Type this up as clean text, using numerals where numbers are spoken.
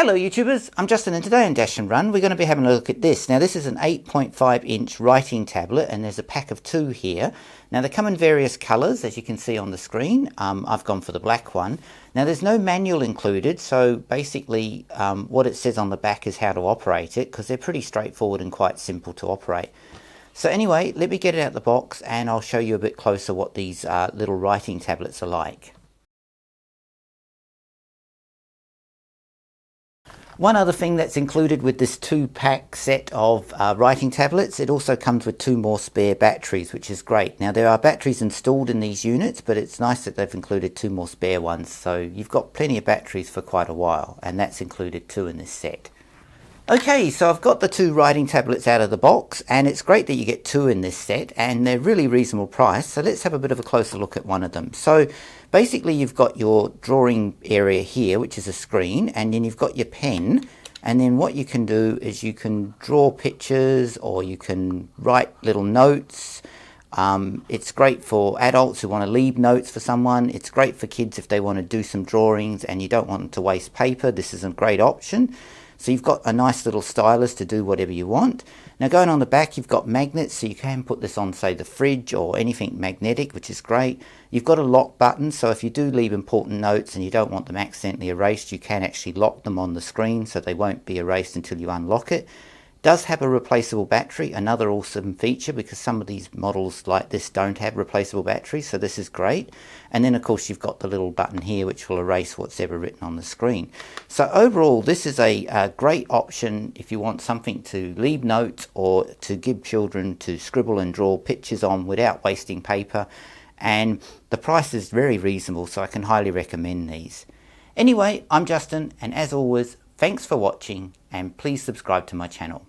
Hello YouTubers, I'm Justin and today on Dashandrun we're going to be having a look at this. Now this is an 8.5 inch writing tablet and there's a pack of 2 here. Now they come in various colours as you can see on the screen. I've gone for the black one. Now there's no manual included, so basically what it says on the back is how to operate it, because they're pretty straightforward and quite simple to operate. So anyway, let me get it out of the box and I'll show you a bit closer what these little writing tablets are like. One other thing that's included with this 2-pack set of writing tablets, it also comes with 2 more spare batteries, which is great. Now there are batteries installed in these units, but it's nice that they've included 2 more spare ones, so you've got plenty of batteries for quite a while, and that's included too in this set. Okay, so I've got the 2 writing tablets out of the box, and it's great that you get 2 in this set, and they're really reasonable price, so let's have a bit of a closer look at one of them. So basically you've got your drawing area here, which is a screen, and then you've got your pen, and then what you can do is you can draw pictures or you can write little notes. It's great for adults who want to leave notes for someone. It's great for kids if they want to do some drawings and you don't want them to waste paper. This is a great option. So you've got a nice little stylus to do whatever you want. Now going on the back you've got magnets, so you can put this on say the fridge or anything magnetic, which is great. You've got a lock button, so if you do leave important notes and you don't want them accidentally erased, you can actually lock them on the screen so they won't be erased until you unlock it. Does have a replaceable battery, another awesome feature, because some of these models like this don't have replaceable batteries, so this is great. And then of course you've got the little button here which will erase what's ever written on the screen. So overall this is a great option if you want something to leave notes or to give children to scribble and draw pictures on without wasting paper, and the price is very reasonable, so I can highly recommend these. Anyway, I'm Justin, and as always, thanks for watching and please subscribe to my channel.